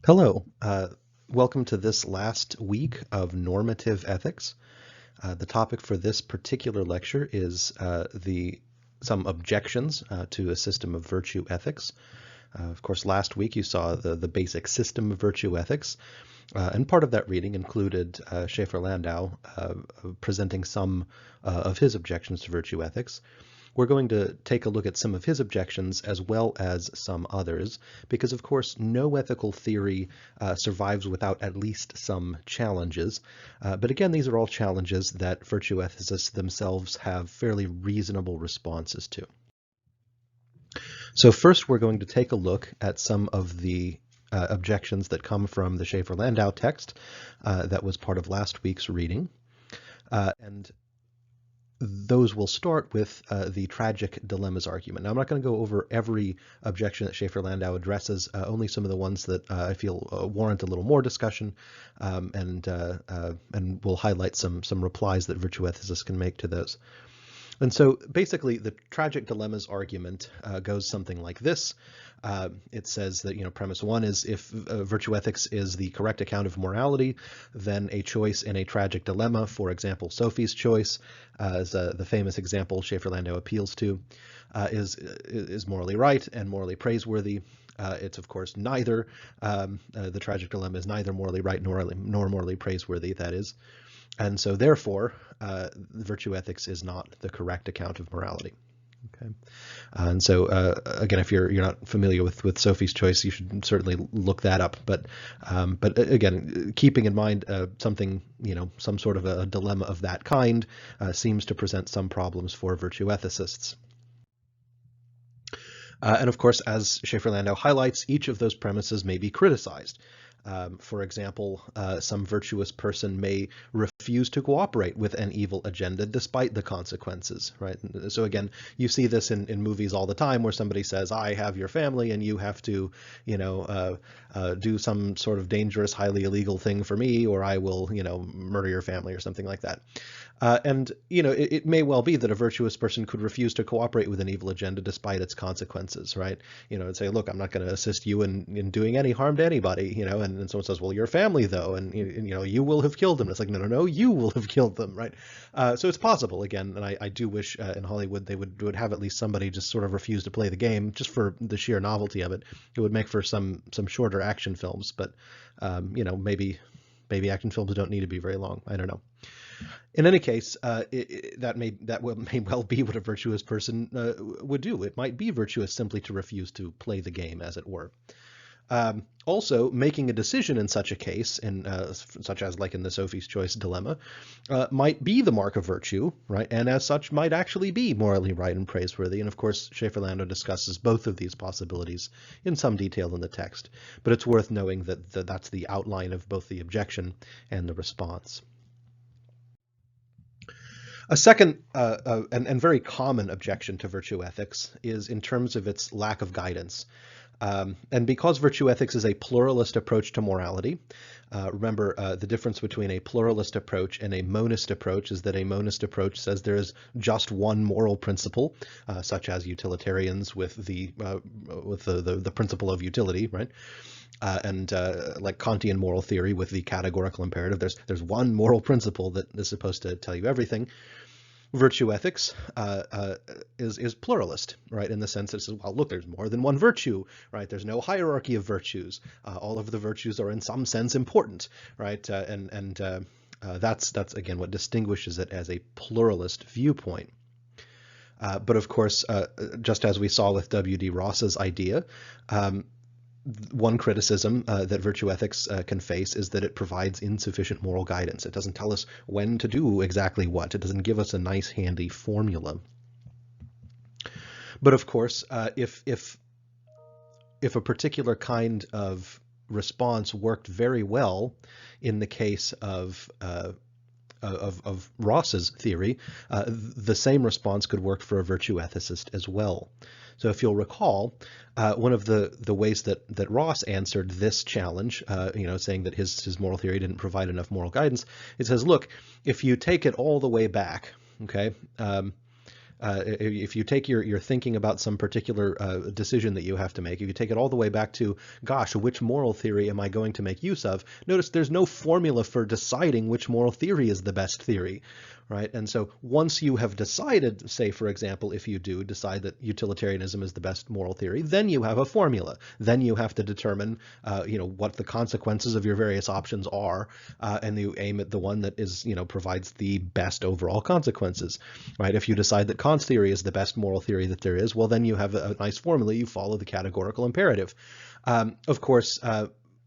Hello. Welcome to this last week of normative ethics. The topic for this particular lecture is some objections to a system of virtue ethics. Of course, last week you saw the basic system of virtue ethics, and part of that reading included Schaefer-Landau presenting some of his objections to virtue ethics. We're going to take a look at some of his objections as well as some others, because of course no ethical theory survives without at least some challenges. But again, these are all challenges that virtue ethicists themselves have fairly reasonable responses to. So first we're going to take a look at some of the objections that come from the Schaefer-Landau text that was part of last week's reading. And those will start with the tragic dilemmas argument. Now, I'm not going to go over every objection that Schaefer-Landau addresses, only some of the ones that I feel warrant a little more discussion, and we'll highlight some replies that virtue ethicists can make to those. And so basically the tragic dilemmas argument goes something like this. It says that, premise one is if virtue ethics is the correct account of morality, then a choice in a tragic dilemma, for example, Sophie's choice, as the famous example Schaefer-Landau appeals to, is morally right and morally praiseworthy. It's of course neither. The tragic dilemma is neither morally right nor morally praiseworthy, that is. And so therefore, virtue ethics is not the correct account of morality. Okay, and so again, if you're not familiar with Sophie's choice, you should certainly look that up. But again, keeping in mind something, some sort of a dilemma of that kind seems to present some problems for virtue ethicists. And of course, as Schaefer-Landau highlights, each of those premises may be criticized. For example, some virtuous person may refuse to cooperate with an evil agenda despite the consequences, right? So again, you see this in movies all the time where somebody says, I have your family and you have to, do some sort of dangerous, highly illegal thing for me, or I will, murder your family or something like that. And it may well be that a virtuous person could refuse to cooperate with an evil agenda despite its consequences, right? And say, look, I'm not going to assist you in doing any harm to anybody, and someone says, well, your family though, and you will have killed them. It's like, no, you will have killed them, right? So it's possible, again, and I do wish in Hollywood they would have at least somebody just sort of refuse to play the game just for the sheer novelty of it. It would make for some shorter action films, but maybe action films don't need to be very long. I don't know. In any case, that may well be what a virtuous person would do. It might be virtuous simply to refuse to play the game, as it were. Also, making a decision in such a case, such as like in the Sophie's choice dilemma, might be the mark of virtue, right? And as such, might actually be morally right and praiseworthy. And of course, Schaefer-Landau discusses both of these possibilities in some detail in the text. But it's worth knowing that that's the outline of both the objection and the response. A second and very common objection to virtue ethics is in terms of its lack of guidance. And because virtue ethics is a pluralist approach to morality, remember the difference between a pluralist approach and a monist approach is that a monist approach says there is just one moral principle, such as utilitarians with the principle of utility, right? And like Kantian moral theory with the categorical imperative, there's one moral principle that is supposed to tell you everything. Virtue ethics is pluralist, right? In the sense that it says, well, look, there's more than one virtue, right? There's no hierarchy of virtues. All of the virtues are in some sense important, right? That's again what distinguishes it as a pluralist viewpoint. But of course, just as we saw with W.D. Ross's idea, one criticism that virtue ethics can face is that it provides insufficient moral guidance. It doesn't tell us when to do exactly what. It doesn't give us a nice, handy formula. But of course, if a particular kind of response worked very well in the case of Ross's theory, the same response could work for a virtue ethicist as well. So if you'll recall, one of the ways that Ross answered this challenge, saying that his moral theory didn't provide enough moral guidance, it says, look, if you take it all the way back, okay, If you take your thinking about some particular decision that you have to make, if you take it all the way back to, gosh, which moral theory am I going to make use of? Notice there's no formula for deciding which moral theory is the best theory, right? And so once you have decided, say, for example, if you do decide that utilitarianism is the best moral theory, then you have a formula. Then you have to determine, what the consequences of your various options are, and you aim at the one that is, provides the best overall consequences, right? If you decide that Kant's theory is the best moral theory that there is, well, then you have a nice formula. You follow the categorical imperative. Of course,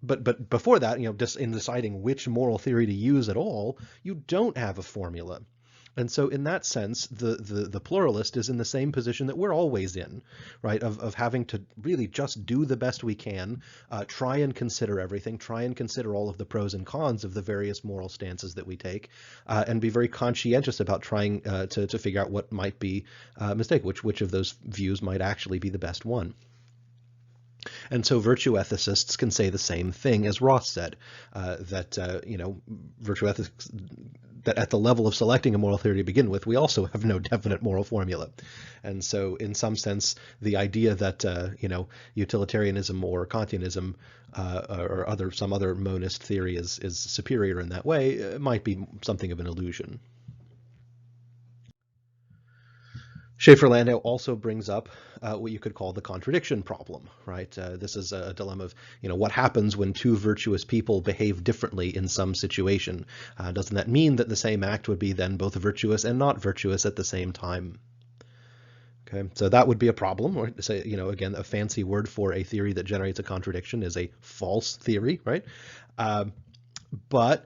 but before that, just in deciding which moral theory to use at all, you don't have a formula. And so in that sense, the pluralist is in the same position that we're always in, right? Of having to really just do the best we can, try and consider everything, try and consider all of the pros and cons of the various moral stances that we take, and be very conscientious about trying to figure out what might be a mistake, which of those views might actually be the best one. And so virtue ethicists can say the same thing as Ross said, that virtue ethics, that at the level of selecting a moral theory to begin with, we also have no definite moral formula. And so in some sense, the idea that utilitarianism or Kantianism or some other monist theory is superior in that way might be something of an illusion. Schaefer-Landau also brings up what you could call the contradiction problem, right? This is a dilemma of, what happens when two virtuous people behave differently in some situation? Doesn't that mean that the same act would be then both virtuous and not virtuous at the same time? Okay, so that would be a problem, or say, again, a fancy word for a theory that generates a contradiction is a false theory, right? But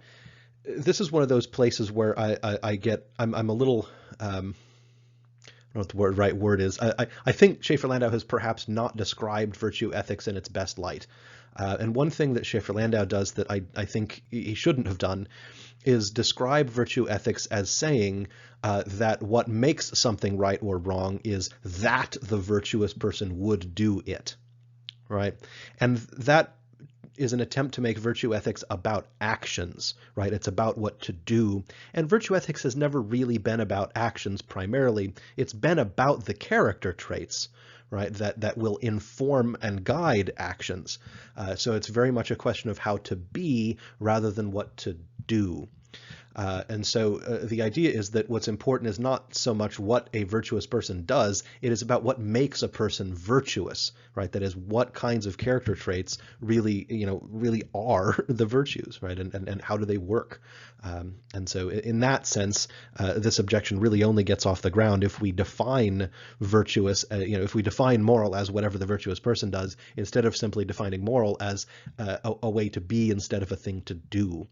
this is one of those places where I'm a little, I don't know what the right word is. I think Schaefer-Landau has perhaps not described virtue ethics in its best light. And one thing that Schaefer-Landau does that I think he shouldn't have done is describe virtue ethics as saying that what makes something right or wrong is that the virtuous person would do it, right? And that is an attempt to make virtue ethics about actions, right? It's about what to do. And virtue ethics has never really been about actions primarily. It's been about the character traits, right, that will inform and guide actions. So it's very much a question of how to be rather than what to do. And so the idea is that what's important is not so much what a virtuous person does, it is about what makes a person virtuous, right? That is, what kinds of character traits really are the virtues, right? And how do they work? And so in that sense, this objection really only gets off the ground if we define virtuous, if we define moral as whatever the virtuous person does, instead of simply defining moral as a way to be instead of a thing to do.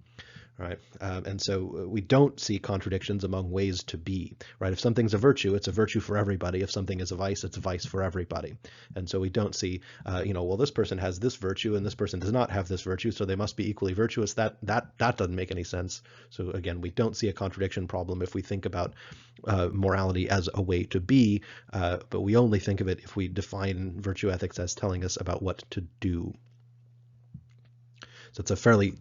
Right, and so we don't see contradictions among ways to be, right? If something's a virtue, it's a virtue for everybody. If something is a vice, it's a vice for everybody. And so we don't see, well, this person has this virtue and this person does not have this virtue, so they must be equally virtuous. That doesn't make any sense. So again, we don't see a contradiction problem if we think about morality as a way to be, but we only think of it if we define virtue ethics as telling us about what to do. So it's a fairly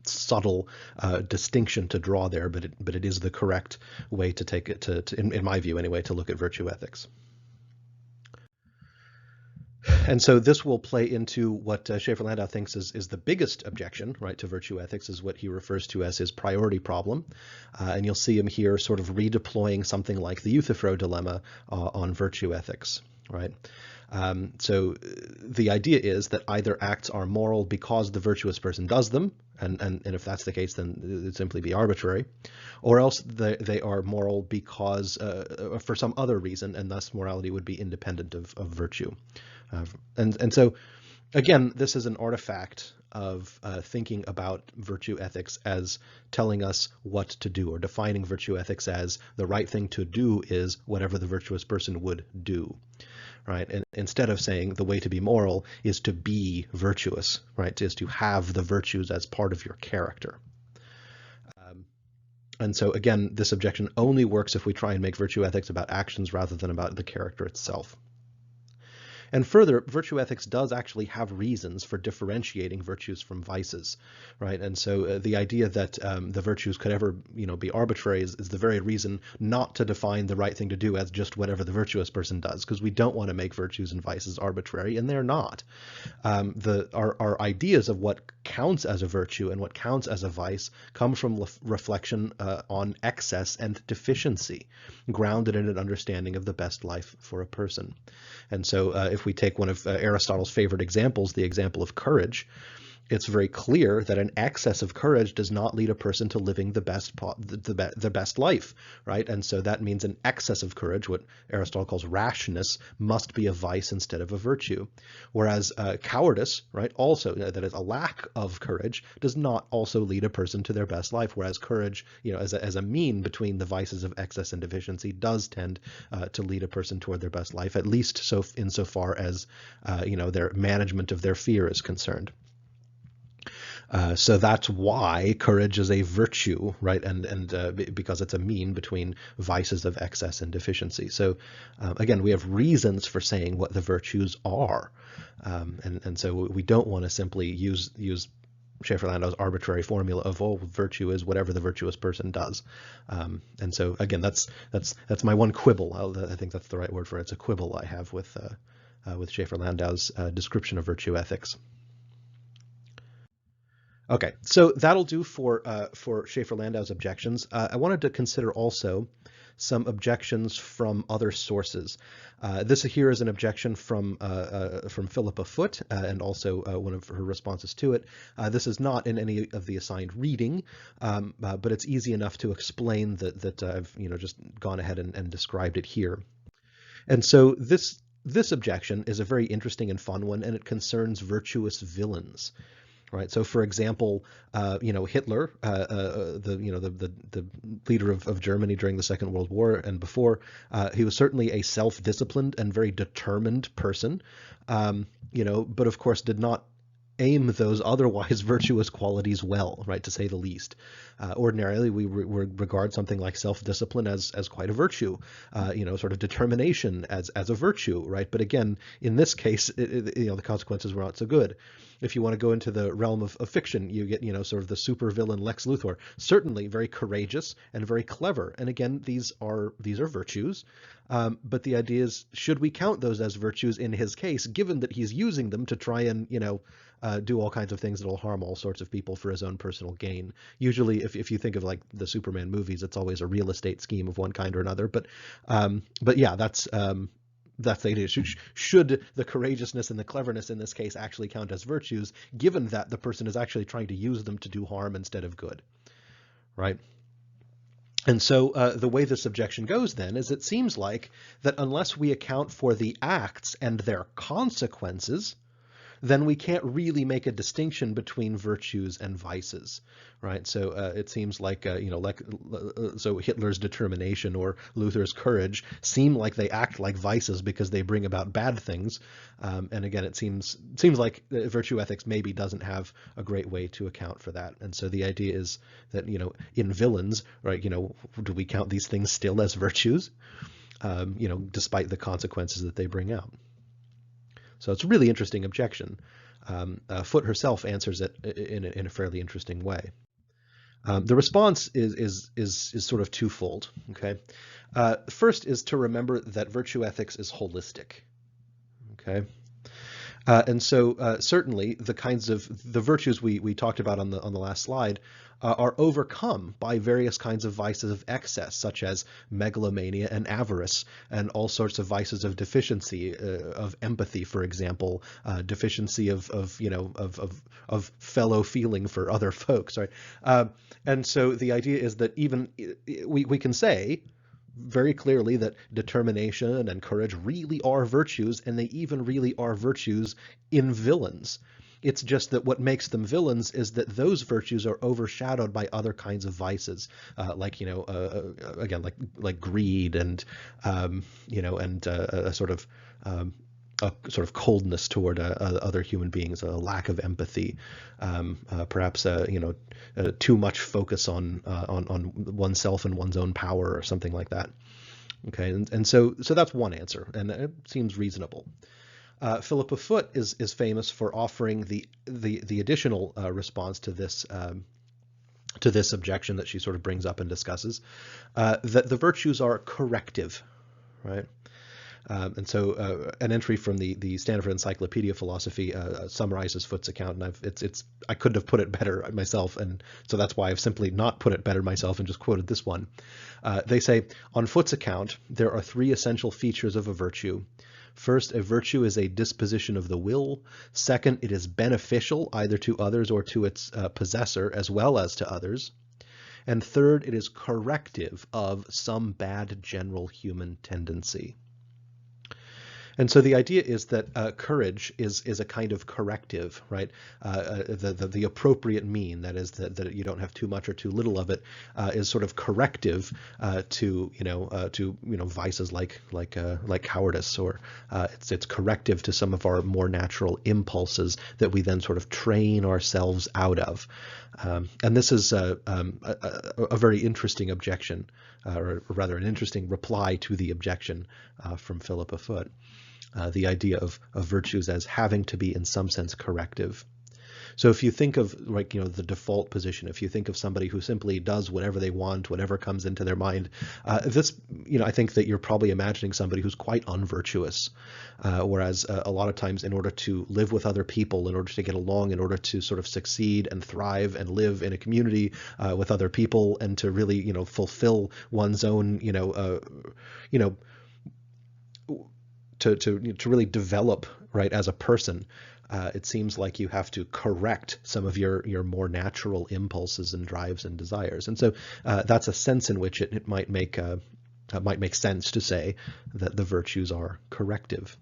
subtle distinction to draw there, but it is the correct way to take it in my view anyway, to look at virtue ethics. And so this will play into what Schaefer-Landau thinks is the biggest objection, right, to virtue ethics, is what he refers to as his priority problem. And you'll see him here sort of redeploying something like the Euthyphro dilemma on virtue ethics, right? So the idea is that either acts are moral because the virtuous person does them, and if that's the case, then it'd simply be arbitrary, or else they are moral because for some other reason, and thus morality would be independent of virtue. And so, again, this is an artifact of thinking about virtue ethics as telling us what to do, or defining virtue ethics as the right thing to do is whatever the virtuous person would do. Right, and instead of saying the way to be moral is to be virtuous, right, is to have the virtues as part of your character. And so again, this objection only works if we try and make virtue ethics about actions rather than about the character itself. And further, virtue ethics does actually have reasons for differentiating virtues from vices, right? And so the idea that the virtues could ever, be arbitrary is the very reason not to define the right thing to do as just whatever the virtuous person does, because we don't want to make virtues and vices arbitrary, and they're not. Our ideas of what counts as a virtue and what counts as a vice come from reflection on excess and deficiency, grounded in an understanding of the best life for a person. And so if we take one of Aristotle's favorite examples, the example of courage, it's very clear that an excess of courage does not lead a person to living the best life, right? And so that means an excess of courage, what Aristotle calls rashness, must be a vice instead of a virtue. Whereas cowardice, right, also, that is a lack of courage, does not also lead a person to their best life. Whereas courage, as a mean between the vices of excess and deficiency, does tend to lead a person toward their best life, at least so insofar as their management of their fear is concerned. So that's why courage is a virtue, right? And because it's a mean between vices of excess and deficiency. So again, we have reasons for saying what the virtues are, and so we don't want to simply use Schaefer-Landau's arbitrary formula of virtue is whatever the virtuous person does. And so again, that's my one quibble. I think that's the right word for it. It's a quibble I have with Schaefer-Landau's description of virtue ethics. Okay, so that'll do for Schaefer-Landau's objections. I wanted to consider also some objections from other sources. This here is an objection from Philippa Foot and also one of her responses to it. This is not in any of the assigned reading, but it's easy enough to explain that I've just gone ahead and described it here. And so this objection is a very interesting and fun one, and it concerns virtuous villains. Right. So, for example, Hitler, the leader of Germany during the Second World War and before, he was certainly a self-disciplined and very determined person, but of course did not aim those otherwise virtuous qualities well, right, to say the least. Ordinarily, we regard something like self-discipline as quite a virtue, sort of determination as a virtue, right? But again, in this case, the consequences were not so good. If you want to go into the realm of fiction, you get, sort of the supervillain Lex Luthor, certainly very courageous and very clever. And again, these are virtues. But the idea is, should we count those as virtues in his case, given that he's using them to try and, do all kinds of things that will harm all sorts of people for his own personal gain? Usually, if you think of like the Superman movies, it's always a real estate scheme of one kind or another. But yeah, that's the idea. Should the courageousness and the cleverness in this case actually count as virtues, given that the person is actually trying to use them to do harm instead of good, right? And so the way this objection goes then is it seems like that unless we account for the acts and their consequences, then we can't really make a distinction between virtues and vices, right? So it seems like, so Hitler's determination or Luther's courage seem like they act like vices because they bring about bad things. And again, it seems like virtue ethics maybe doesn't have a great way to account for that. And so the idea is that, in villains, right, do we count these things still as virtues, despite the consequences that they bring out? So it's a really interesting objection. Foot herself answers it in a fairly interesting way. The response is sort of twofold. Okay, first is to remember that virtue ethics is holistic. Okay, and so certainly the kinds of the virtues we talked about on the last slide are overcome by various kinds of vices of excess, such as megalomania and avarice, and all sorts of vices of deficiency, of empathy, for example, deficiency of fellow feeling for other folks, right? And so the idea is that even we can say very clearly that determination and courage really are virtues, and they even really are virtues in villains. It's just that what makes them villains is that those virtues are overshadowed by other kinds of vices, again, like greed and a sort of coldness toward other human beings, a lack of empathy, perhaps too much focus on oneself and one's own power or something like that. Okay, and so that's one answer, and it seems reasonable. Philippa Foot is famous for offering the additional response to this objection that she sort of brings up and discusses, that the virtues are corrective, right? And so an entry from the Stanford Encyclopedia of Philosophy summarizes Foot's account, and I couldn't have put it better myself, and so that's why I've simply not put it better myself and just quoted this one. They say, on Foot's account, there are three essential features of a virtue. First, a virtue is a disposition of the will. Second, it is beneficial either to others or to its possessor as well as to others. And third, it is corrective of some bad general human tendency. And so the idea is that courage is a kind of corrective, right? The appropriate mean, that is that you don't have too much or too little of it, is sort of corrective to vices like cowardice, or it's corrective to some of our more natural impulses that we then sort of train ourselves out of. And this is a very interesting objection, or rather an interesting reply to the objection from Philippa Foot. The idea of virtues as having to be in some sense corrective. So if you think of the default position, if you think of somebody who simply does whatever they want, whatever comes into their mind, I think that you're probably imagining somebody who's quite unvirtuous. Whereas a lot of times, in order to live with other people, in order to get along, in order to sort of succeed and thrive and live in a community with other people, and to really fulfill one's own to really develop right as a person, it seems like you have to correct some of your more natural impulses and drives and desires. And so that's a sense in which it might make sense to say that the virtues are corrective.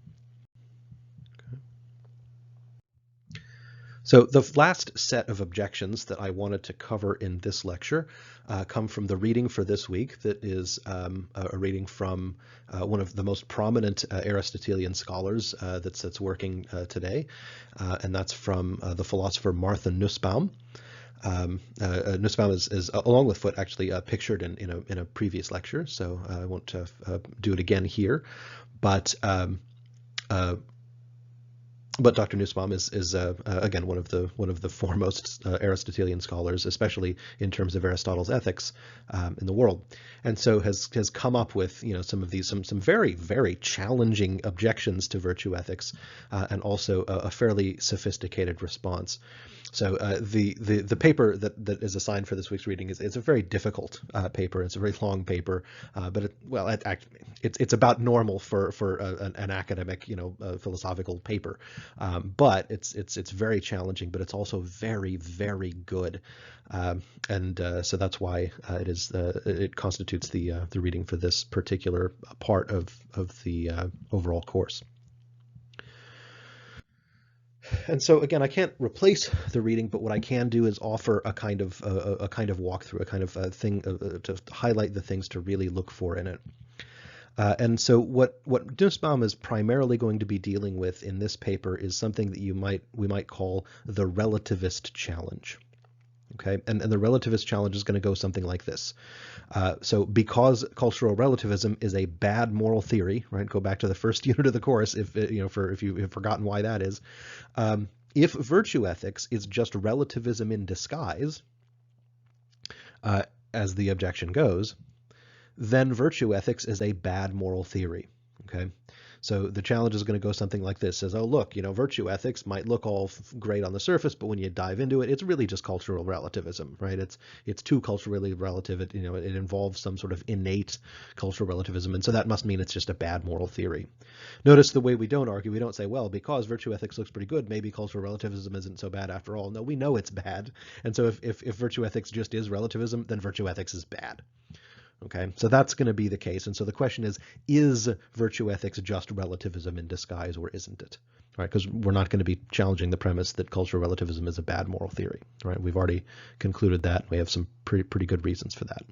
So the last set of objections that I wanted to cover in this lecture come from the reading for this week, that is a reading from one of the most prominent Aristotelian scholars that's working today, and that's from the philosopher Martha Nussbaum. Nussbaum is along with Foot actually pictured in a previous lecture, so I won't do it again here, but Dr. Nussbaum is again one of the foremost Aristotelian scholars, especially in terms of Aristotle's ethics in the world, and so has come up with some of these some very, very challenging objections to virtue ethics, and also a fairly sophisticated response. So the paper that is assigned for this week's reading is a very difficult paper. It's a very long paper, but it's about normal for an academic philosophical paper. But it's very challenging, but it's also very, very good, and so that's why it constitutes the reading for this particular part of the overall course. And so again, I can't replace the reading, but what I can do is offer a kind of walkthrough, a kind of thing to highlight the things to really look for in it. And so what Nussbaum is primarily going to be dealing with in this paper is something that we might call the relativist challenge. Okay, and the relativist challenge is going to go something like this. So because cultural relativism is a bad moral theory, right? Go back to the first unit of the course if you've forgotten why that is. If virtue ethics is just relativism in disguise, as the objection goes, then virtue ethics is a bad moral theory. Okay, so the challenge is going to go something like this: says, oh look, virtue ethics might look all great on the surface, but when you dive into it, it's really just cultural relativism, right? It's too culturally relative. It involves some sort of innate cultural relativism, and so that must mean it's just a bad moral theory. Notice the way we don't argue. We don't say, well, because virtue ethics looks pretty good, maybe cultural relativism isn't so bad after all. No, we know it's bad, and so if virtue ethics just is relativism, then virtue ethics is bad. Okay, so that's going to be the case. And so the question is virtue ethics just relativism in disguise, or isn't it? Right, because we're not going to be challenging the premise that cultural relativism is a bad moral theory. Right, we've already concluded that. We have some pretty good reasons for that.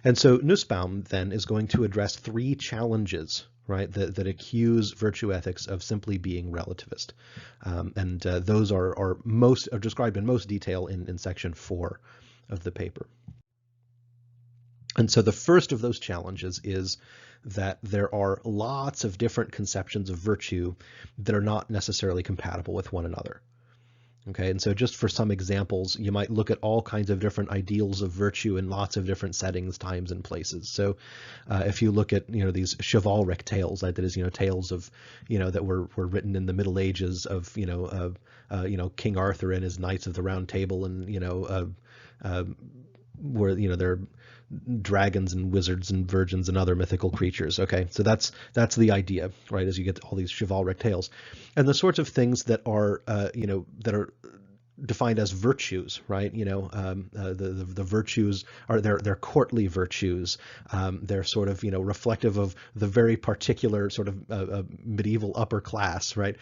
And so Nussbaum then is going to address three challenges, right, that accuse virtue ethics of simply being relativist. And those are described in most detail in section 4 of the paper. And so the first of those challenges is that there are lots of different conceptions of virtue that are not necessarily compatible with one another. Okay, and so just for some examples, you might look at all kinds of different ideals of virtue in lots of different settings, times, and places. So if you look at, these chivalric tales, that is, tales of, that were written in the Middle Ages of, King Arthur and his Knights of the Round Table, and, where, there are dragons and wizards and virgins and other mythical creatures. Okay, so that's the idea, right? As you get all these chivalric tales, and the sorts of things that are that are defined as virtues, right? The virtues are they're courtly virtues. They're sort of reflective of the very particular sort of medieval upper class, right?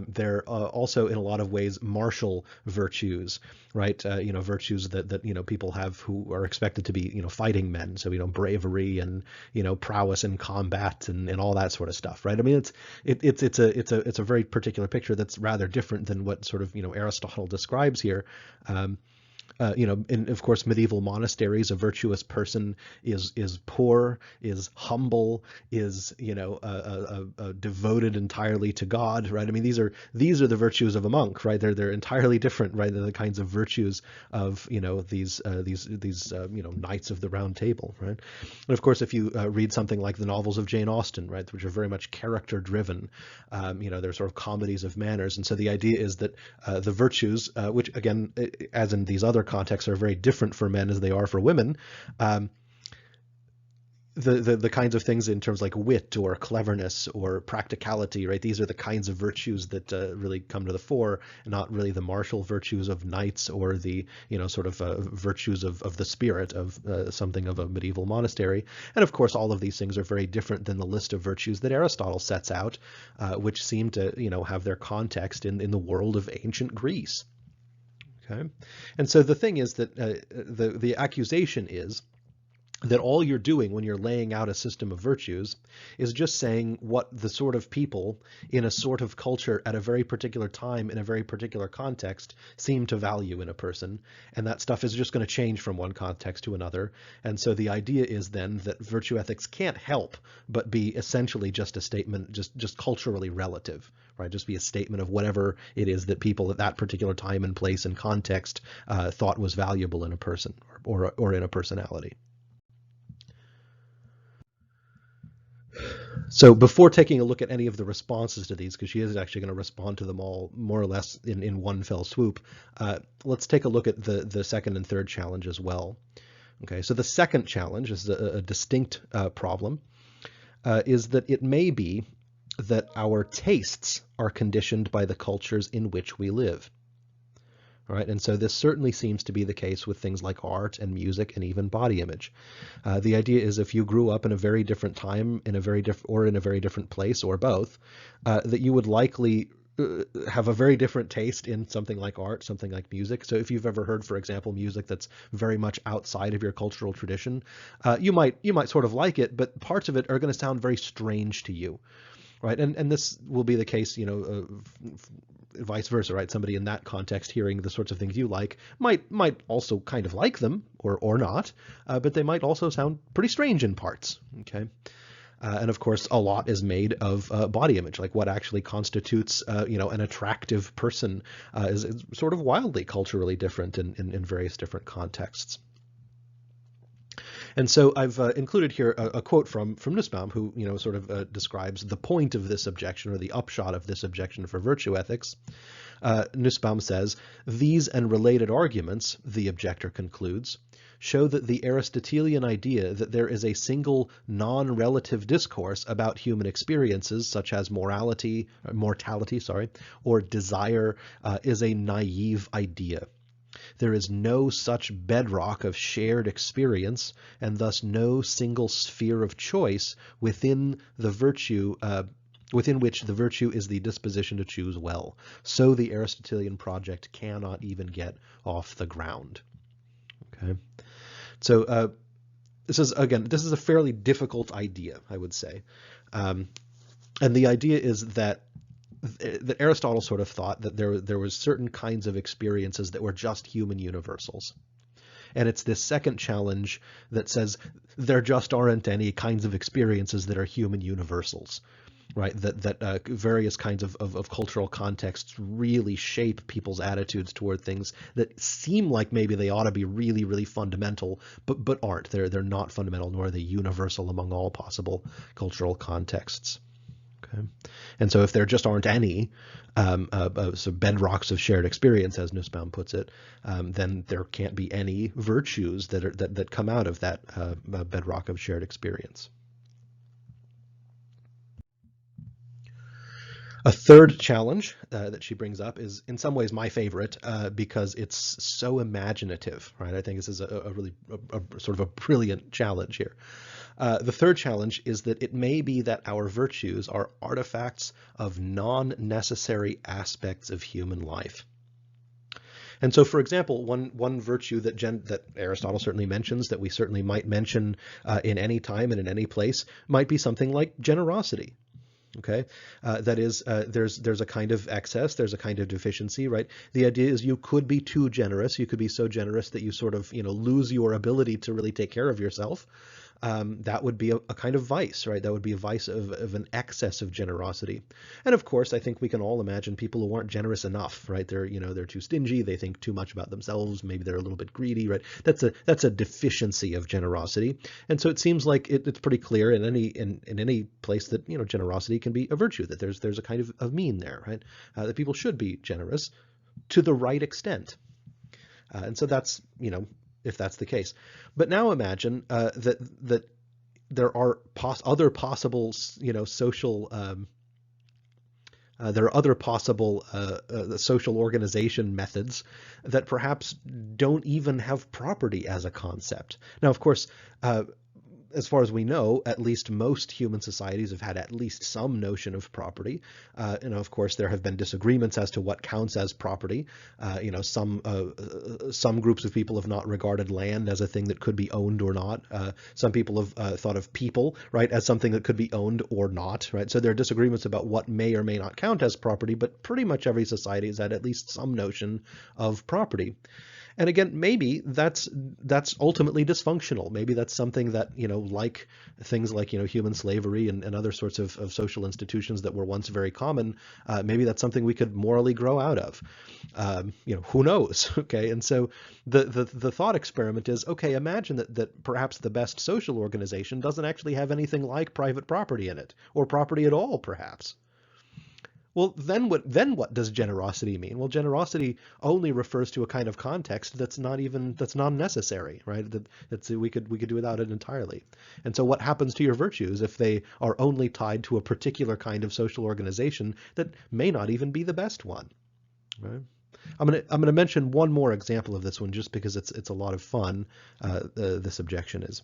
They're also in a lot of ways martial virtues, right? Virtues that people have who are expected to be fighting men. So bravery and prowess in combat and all that sort of stuff, right? I mean it's a very particular picture that's rather different than what sort of Aristotle describes here. In, of course, medieval monasteries, a virtuous person is poor, is humble, is devoted entirely to God, right? I mean, these are the virtues of a monk, right? They're entirely different, right? They're the kinds of virtues of these Knights of the Round Table, right? And of course, if you read something like the novels of Jane Austen, right, which are very much character driven, they're sort of comedies of manners, and so the idea is that the virtues, which again, as in these other contexts, are very different for men as they are for women. The kinds of things in terms like wit or cleverness or practicality, right? These are the kinds of virtues that really come to the fore, and not really the martial virtues of knights or the sort of virtues of the spirit of something of a medieval monastery. And of course, all of these things are very different than the list of virtues that Aristotle sets out, which seem to have their context in the world of ancient Greece. Okay, and so the thing is that the accusation is that all you're doing when you're laying out a system of virtues is just saying what the sort of people in a sort of culture at a very particular time in a very particular context seem to value in a person, and that stuff is just going to change from one context to another. And so the idea is then that virtue ethics can't help but be essentially just a statement, just culturally relative, right? Just be a statement of whatever it is that people at that particular time and place and context thought was valuable in a person or in a personality. So before taking a look at any of the responses to these, because she is actually going to respond to them all more or less in one fell swoop, let's take a look at the second and third challenge as well. Okay, so the second challenge is a distinct problem, is that it may be that our tastes are conditioned by the cultures in which we live. All right, and so this certainly seems to be the case with things like art and music and even body image. The idea is if you grew up in a very different time, in a very different place, or both, that you would likely have a very different taste in something like art, something like music. So if you've ever heard, for example, music that's very much outside of your cultural tradition, you might sort of like it, but parts of it are going to sound very strange to you. Right, and this will be the case, vice versa, right? Somebody in that context hearing the sorts of things you like might also kind of like them or not, but they might also sound pretty strange in parts. Okay, and of course, a lot is made of body image, like what actually constitutes, an attractive person, is sort of wildly culturally different in various different contexts. And so I've included here a quote from Nussbaum, who sort of describes the point of this objection, or the upshot of this objection for virtue ethics. Nussbaum says, "These and related arguments," the objector concludes, "show that the Aristotelian idea that there is a single non-relative discourse about human experiences, such as mortality, or desire, is a naive idea. There is no such bedrock of shared experience, and thus no single sphere of choice within the virtue, within which the virtue is the disposition to choose well. So the Aristotelian project cannot even get off the ground." Okay, so this is a fairly difficult idea, I would say, and the idea is that Aristotle sort of thought that there was certain kinds of experiences that were just human universals. And it's this second challenge that says there just aren't any kinds of experiences that are human universals, right? That various kinds of cultural contexts really shape people's attitudes toward things that seem like maybe they ought to be really, really fundamental, but aren't. They're not fundamental, nor are they universal among all possible cultural contexts. Okay. And so if there just aren't any so bedrocks of shared experience, as Nussbaum puts it, then there can't be any virtues that come out of that bedrock of shared experience. A third challenge that she brings up is in some ways my favorite because it's so imaginative, right? I think this is a really sort of a brilliant challenge here. The third challenge is that it may be that our virtues are artifacts of non-necessary aspects of human life. And so, for example, one virtue that Aristotle certainly mentions, that we certainly might mention in any time and in any place, might be something like generosity. Okay, that is, there's a kind of excess, there's a kind of deficiency, right? The idea is you could be too generous. You could be so generous that you sort of, lose your ability to really take care of yourself. That would be a kind of vice, right? That would be a vice of an excess of generosity. And of course, I think we can all imagine people who aren't generous enough, right? They're too stingy. They think too much about themselves. Maybe they're a little bit greedy, right? That's a deficiency of generosity. And so it seems like it's pretty clear in any place that, generosity can be a virtue, that there's a kind of mean there, right? That people should be generous to the right extent. And so that's, if that's the case. But now imagine that there are other possible, social there are other possible social organization methods that perhaps don't even have property as a concept. Now, of course, as far as we know, at least most human societies have had at least some notion of property. Of course, there have been disagreements as to what counts as property. Some groups of people have not regarded land as a thing that could be owned or not. Some people have thought of people, right, as something that could be owned or not, right? So there are disagreements about what may or may not count as property, but pretty much every society has had at least some notion of property. And again, maybe that's ultimately dysfunctional. Maybe that's something that, like things like, human slavery and other sorts of social institutions that were once very common, maybe that's something we could morally grow out of. Who knows? Okay. And so the thought experiment is, okay, imagine that perhaps the best social organization doesn't actually have anything like private property in it, or property at all, perhaps. Well, then what does generosity mean? Well, generosity only refers to a kind of context that's non-necessary, right? We could do without it entirely. And so what happens to your virtues if they are only tied to a particular kind of social organization that may not even be the best one, right? I'm gonna mention one more example of this one just because it's a lot of fun. This objection is.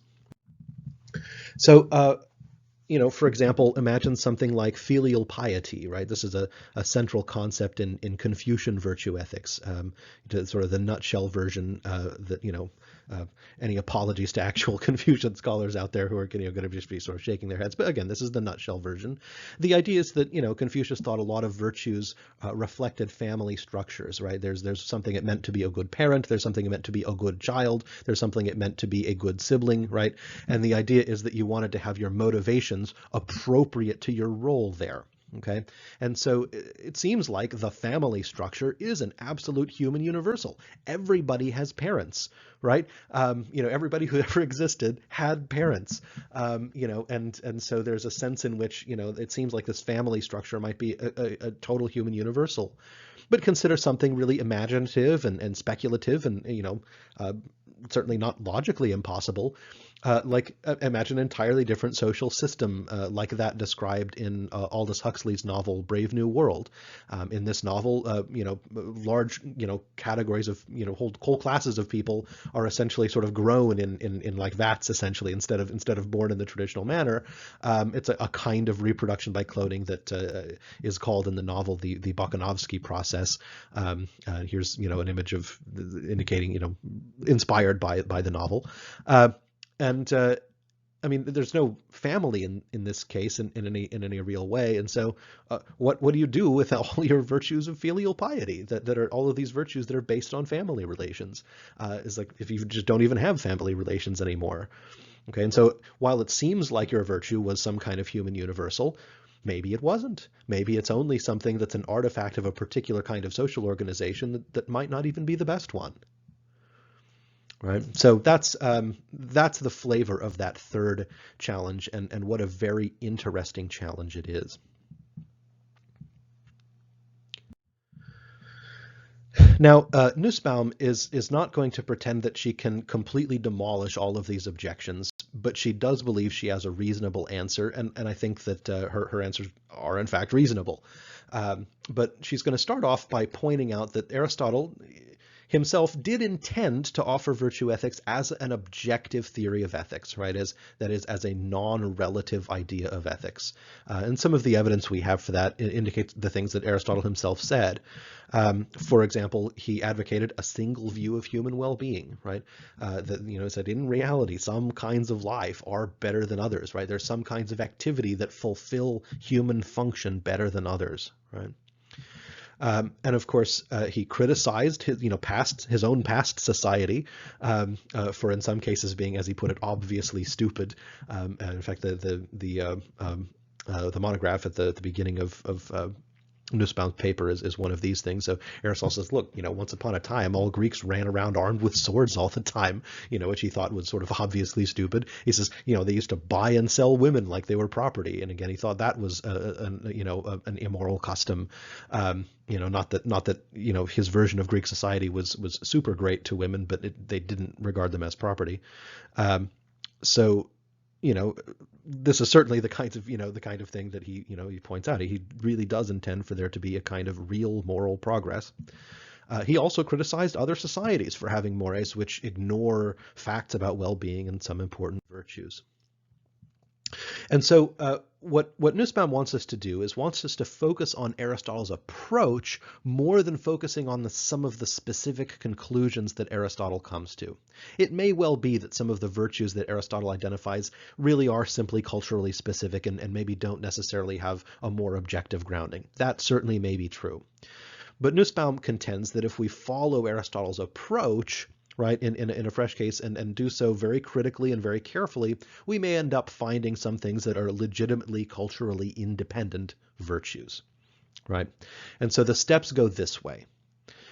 So for example, imagine something like filial piety, right? This is a central concept in Confucian virtue ethics, sort of the nutshell version that, any apologies to actual Confucian scholars out there who are going to just be sort of shaking their heads. But again, this is the nutshell version. The idea is that, Confucius thought a lot of virtues reflected family structures, right? There's something it meant to be a good parent. There's something it meant to be a good child. There's something it meant to be a good sibling, right? And the idea is that you wanted to have your motivation appropriate to your role there. Okay, and so it seems like the family structure is an absolute human universal. Everybody has parents, right? Everybody who ever existed had parents. And so there's a sense in which it seems like this family structure might be a total human universal. But consider something really imaginative and speculative and certainly not logically impossible. Imagine an entirely different social system like that described in Aldous Huxley's novel Brave New World. In this novel, large categories of whole classes of people are essentially sort of grown in like vats, essentially, instead of born in the traditional manner. It's a kind of reproduction by cloning that is called in the novel the Bokanovsky process. Here's an image of indicating inspired by the novel. And I mean, there's no family in this case in any real way, and so what do you do with all your virtues of filial piety that are all of these virtues that are based on family relations? Is like if you just don't even have family relations anymore. Okay, and so while it seems like your virtue was some kind of human universal, maybe it wasn't. Maybe it's only something that's an artifact of a particular kind of social organization that might not even be the best one. Right. So that's the flavor of that third challenge, and what a very interesting challenge it is. Now, Nussbaum is not going to pretend that she can completely demolish all of these objections, but she does believe she has a reasonable answer, and I think that her answers are in fact reasonable. But she's going to start off by pointing out that Aristotle himself did intend to offer virtue ethics as an objective theory of ethics, right? That is, as a non-relative idea of ethics. And some of the evidence we have for that indicates the things that Aristotle himself said. For example, he advocated a single view of human well-being, right? That said in reality, some kinds of life are better than others, right? There's some kinds of activity that fulfill human function better than others, right? And of course, he criticized his own past society for, in some cases, being, as he put it, obviously stupid. And in fact, the monograph at the beginning of Nussbaum's paper is one of these things. So Aristotle says, look, once upon a time, all Greeks ran around armed with swords all the time, which he thought was sort of obviously stupid. He says, they used to buy and sell women like they were property. And again, he thought that was, an immoral custom. Not that his version of Greek society was super great to women, but they didn't regard them as property. So this is certainly the kind of thing that he points out. He really does intend for there to be a kind of real moral progress. He also criticized other societies for having mores which ignore facts about well-being and some important virtues. And so what Nussbaum wants us to do is wants us to focus on Aristotle's approach more than focusing on some of the specific conclusions that Aristotle comes to. It may well be that some of the virtues that Aristotle identifies really are simply culturally specific and maybe don't necessarily have a more objective grounding. That certainly may be true. But Nussbaum contends that if we follow Aristotle's approach, right, in a fresh case and do so very critically and very carefully, we may end up finding some things that are legitimately culturally independent virtues, right? And so the steps go this way.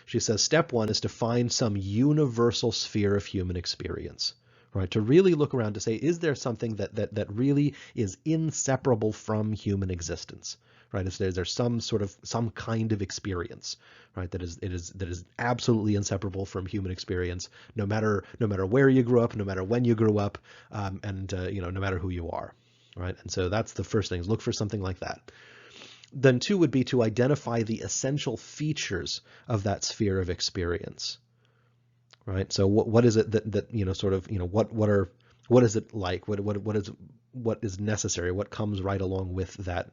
She says step one is to find some universal sphere of human experience, right? To really look around to say, is there something that really is inseparable from human existence? Right? There's some kind of experience, right? That is absolutely inseparable from human experience, no matter where you grew up, no matter when you grew up, and no matter who you are, right? And so that's the first thing, is look for something like that. Then two would be to identify the essential features of that sphere of experience, right? So what is it what is it like? What is necessary? What comes right along with that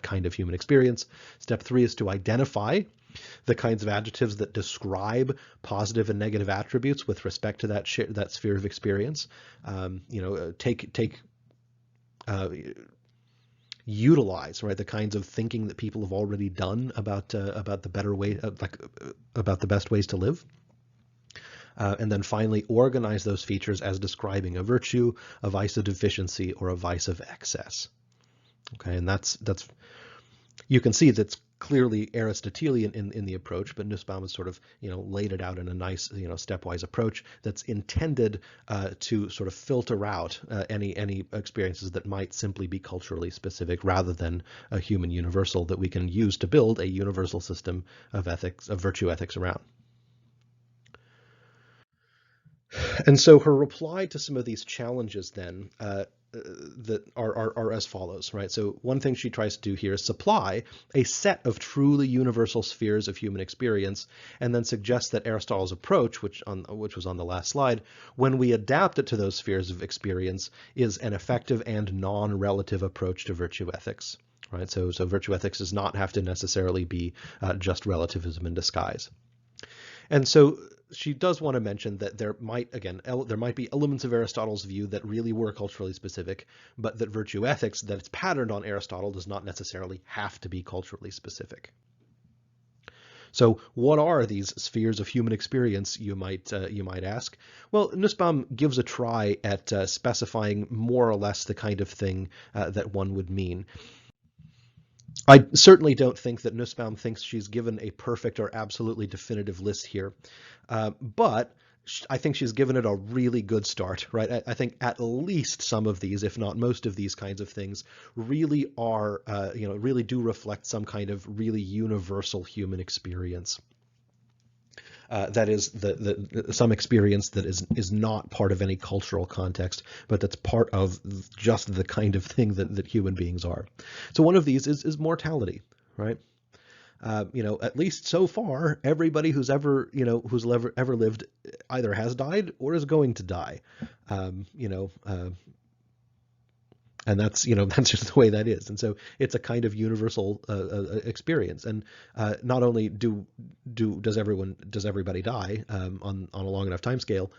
kind of human experience? Step three is to identify the kinds of adjectives that describe positive and negative attributes with respect to that sphere of experience. Utilize, right, the kinds of thinking that people have already done about the better way, about the best ways to live. And then finally, organize those features as describing a virtue, a vice of deficiency, or a vice of excess. Okay, and that's you can see that's clearly Aristotelian in the approach, but Nussbaum has sort of laid it out in a nice stepwise approach that's intended to sort of filter out any experiences that might simply be culturally specific, rather than a human universal that we can use to build a universal system of virtue ethics around. And so her reply to some of these challenges then that are as follows, right? So one thing she tries to do here is supply a set of truly universal spheres of human experience, and then suggests that Aristotle's approach, which was on the last slide, when we adapt it to those spheres of experience, is an effective and non-relative approach to virtue ethics, right? So virtue ethics does not have to necessarily be just relativism in disguise. And so she does want to mention that there might, again, there might be elements of Aristotle's view that really were culturally specific, but that virtue ethics, that it's patterned on Aristotle, does not necessarily have to be culturally specific. So what are these spheres of human experience, you might ask? Well, Nussbaum gives a try at specifying more or less the kind of thing that one would mean. I certainly don't think that Nussbaum thinks she's given a perfect or absolutely definitive list here, but I think she's given it a really good start, right? I think at least some of these, if not most of these kinds of things, really are, really do reflect some kind of really universal human experience. That is some experience that is not part of any cultural context, but that's part of just the kind of thing that human beings are. So one of these is mortality, right? At least so far, everybody who's ever lived either has died or is going to die. And that's that's just the way that is, and so it's a kind of universal experience. And not only does everybody die on a long enough time scale,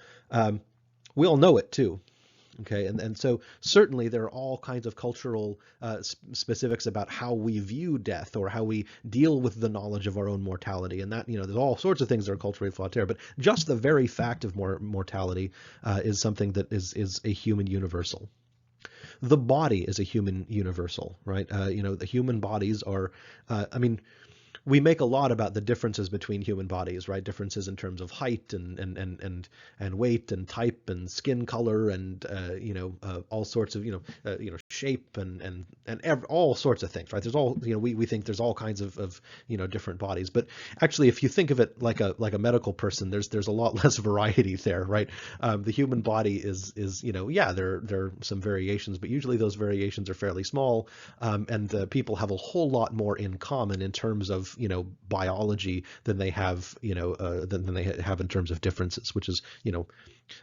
we all know it too. Okay, and so certainly there are all kinds of cultural specifics about how we view death or how we deal with the knowledge of our own mortality, and that there's all sorts of things that are culturally flattered. But just the very fact of mortality is something that is a human universal. The body is a human universal, right? The human bodies are, we make a lot about the differences between human bodies, right? Differences in terms of height and weight and type and skin color and all sorts of shape and all sorts of things, right? There's all we think there's all kinds of different bodies, but actually if you think of it like a medical person, there's a lot less variety there, right? The human body is there are some variations, but usually those variations are fairly small, and people have a whole lot more in common in terms of biology than they have than they have in terms of differences, which is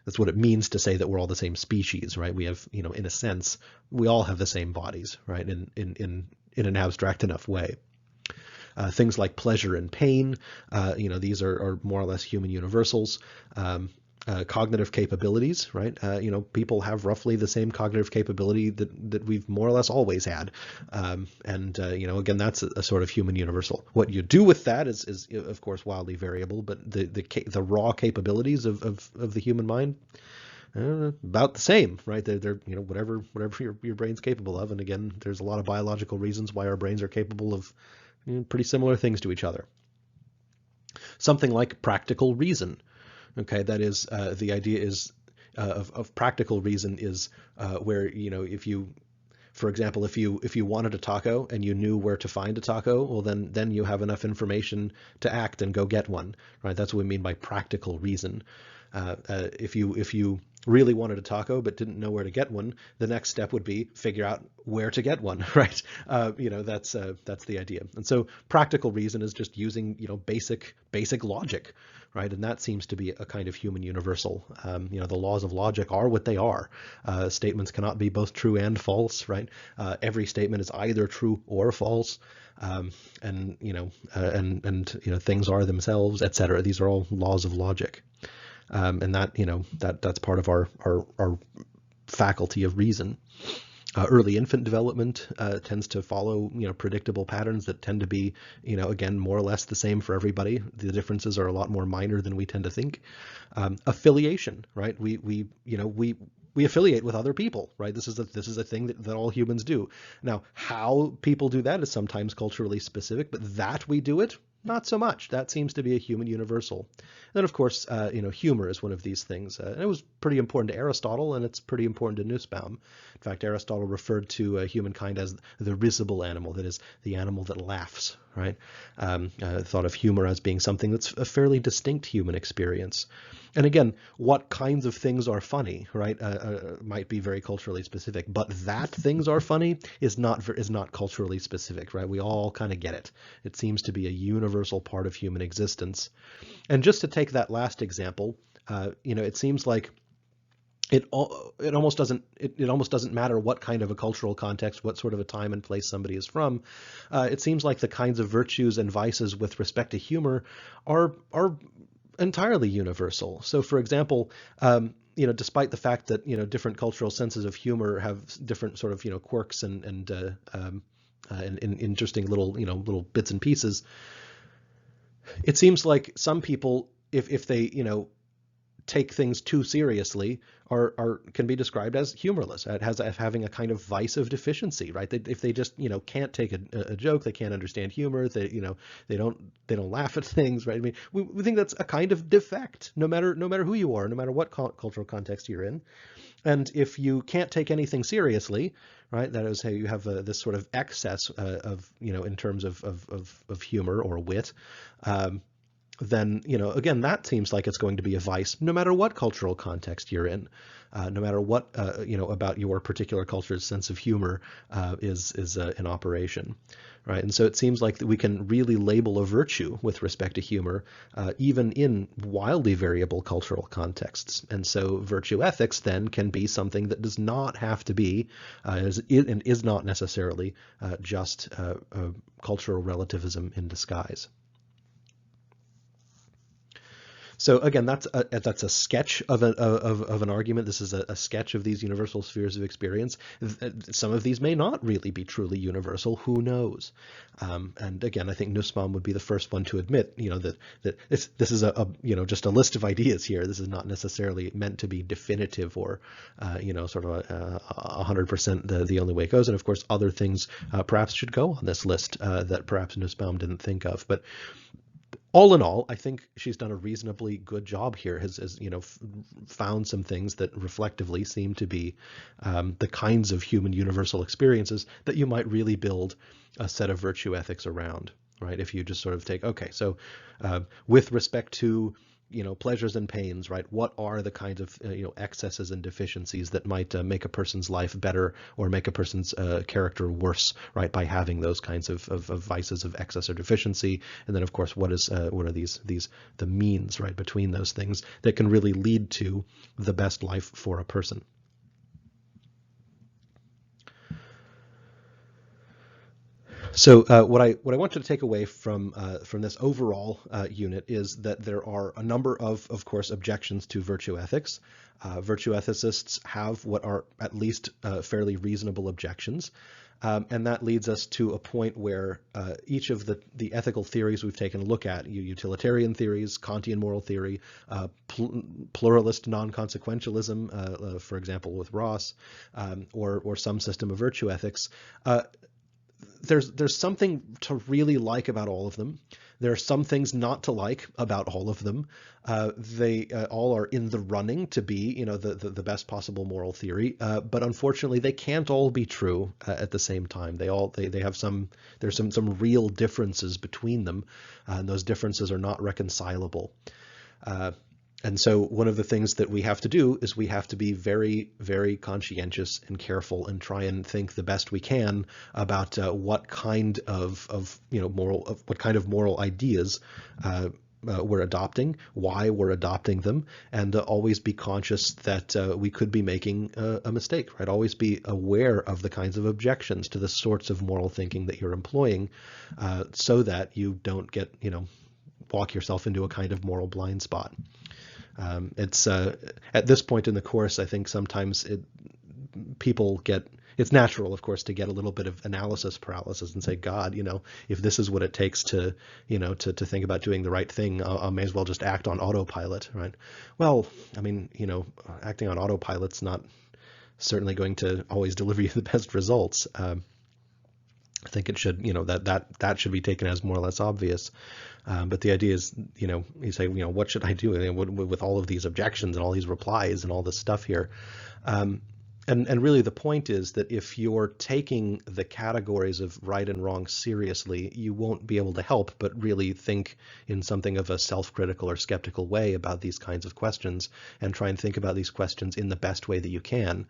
that's what it means to say that we're all the same species, right? We have in a sense we all have the same bodies, right? In an abstract enough way. Things like pleasure and pain, these are more or less human universals. Cognitive capabilities, right? People have roughly the same cognitive capability that we've more or less always had, and again, that's a sort of human universal. What you do with that is of course wildly variable, but the raw capabilities of the human mind, about the same, right? They're whatever your brain's capable of, and again, there's a lot of biological reasons why our brains are capable of pretty similar things to each other. Something like practical reason. Okay, that is the idea is of practical reason is where if you, for example, if you wanted a taco and you knew where to find a taco, well then you have enough information to act and go get one, right? That's what we mean by practical reason. If you really wanted a taco but didn't know where to get one, the next step would be figure out where to get one, right? That's the idea. And so practical reason is just using basic logic, right? And that seems to be a kind of human universal. The laws of logic are what they are. Statements cannot be both true and false, right? Every statement is either true or false. And things are themselves, etc. These are all laws of logic. And that's part of our faculty of reason. Early infant development tends to follow predictable patterns that tend to be again more or less the same for everybody. The differences are a lot more minor than we tend to think. Affiliation, right? We affiliate with other people, right? This is a thing that all humans do. Now, how people do that is sometimes culturally specific, but that we do it, not so much. That seems to be a human universal. And then, of course, humor is one of these things. And it was pretty important to Aristotle, and it's pretty important to Nussbaum. In fact, Aristotle referred to humankind as the risible animal, that is, the animal that laughs, right? Thought of humor as being something that's a fairly distinct human experience. And again, what kinds of things are funny, right, might be very culturally specific, but that things are funny is not culturally specific, right? We all kind of get it. It seems to be a universal part of human existence. And just to take that last example, it seems like it almost doesn't matter what kind of a cultural context, what sort of a time and place somebody is from. It seems like the kinds of virtues and vices with respect to humor are entirely universal. So, for example, despite the fact that different cultural senses of humor have different sort of quirks and interesting little bits and pieces, it seems like some people, if they take things too seriously, can be described as humorless, as having a kind of vice of deficiency, right? If they just can't take a joke, they can't understand humor, they don't laugh at things, right? I mean, we think that's a kind of defect, no matter who you are, no matter what cultural context you're in. And if you can't take anything seriously, right, that is, hey, you have this sort of excess of in terms of humor or wit. Then, again, that seems like it's going to be a vice, no matter what cultural context you're in, no matter what, about your particular culture's sense of humor is in operation, right? And so it seems like that we can really label a virtue with respect to humor, even in wildly variable cultural contexts. And so virtue ethics then can be something that does not have to be, and is not necessarily just cultural relativism in disguise. So again, that's a sketch of an argument. This is a sketch of these universal spheres of experience. Some of these may not really be truly universal. Who knows? And again, I think Nussbaum would be the first one to admit, that this is just a list of ideas here. This is not necessarily meant to be definitive or sort of 100% the only way it goes. And of course, other things perhaps should go on this list that perhaps Nussbaum didn't think of, but. All in all, I think she's done a reasonably good job here, has found some things that reflectively seem to be the kinds of human universal experiences that you might really build a set of virtue ethics around, right? If you just sort of take, okay, so with respect to pleasures and pains, right? What are the kinds of excesses and deficiencies that might make a person's life better or make a person's character worse, right? By having those kinds of vices of excess or deficiency, and then of course, what are the means, right, between those things that can really lead to the best life for a person. So what I want you to take away from this overall unit is that there are a number of course, objections to virtue ethics. Virtue ethicists have what are at least fairly reasonable objections. And that leads us to a point where each of the ethical theories we've taken a look at, utilitarian theories, Kantian moral theory, pluralist non-consequentialism, for example, with Ross, or some system of virtue ethics, there's something to really like about all of them. There are some things not to like about all of them. They all are in the running to be, the best possible moral theory. But unfortunately, they can't all be true at the same time. They have there's some real differences between them, and those differences are not reconcilable. And so one of the things that we have to do is we have to be very, very conscientious and careful and try and think the best we can about what kind of moral ideas we're adopting, why we're adopting them, and always be conscious that we could be making a mistake, right? Always be aware of the kinds of objections to the sorts of moral thinking that you're employing, so that you don't get, walk yourself into a kind of moral blind spot. It's at this point in the course, I think sometimes it's natural, of course, to get a little bit of analysis paralysis and say, God, if this is what it takes to think about doing the right thing, I may as well just act on autopilot, right? Well, I mean, acting on autopilot's not certainly going to always deliver you the best results. I think it should, that should be taken as more or less obvious. But the idea is, you say, what should I do with all of these objections and all these replies and all this stuff here? And really the point is that if you're taking the categories of right and wrong seriously, you won't be able to help but really think in something of a self-critical or skeptical way about these kinds of questions and try and think about these questions in the best way that you can.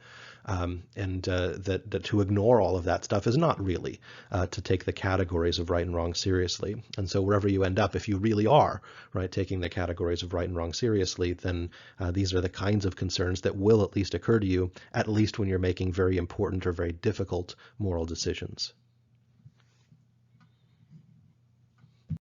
And that to ignore all of that stuff is not really to take the categories of right and wrong seriously. And so wherever you end up, if you really are right taking the categories of right and wrong seriously, then these are the kinds of concerns that will at least occur to you, at least when you're making very important or very difficult moral decisions.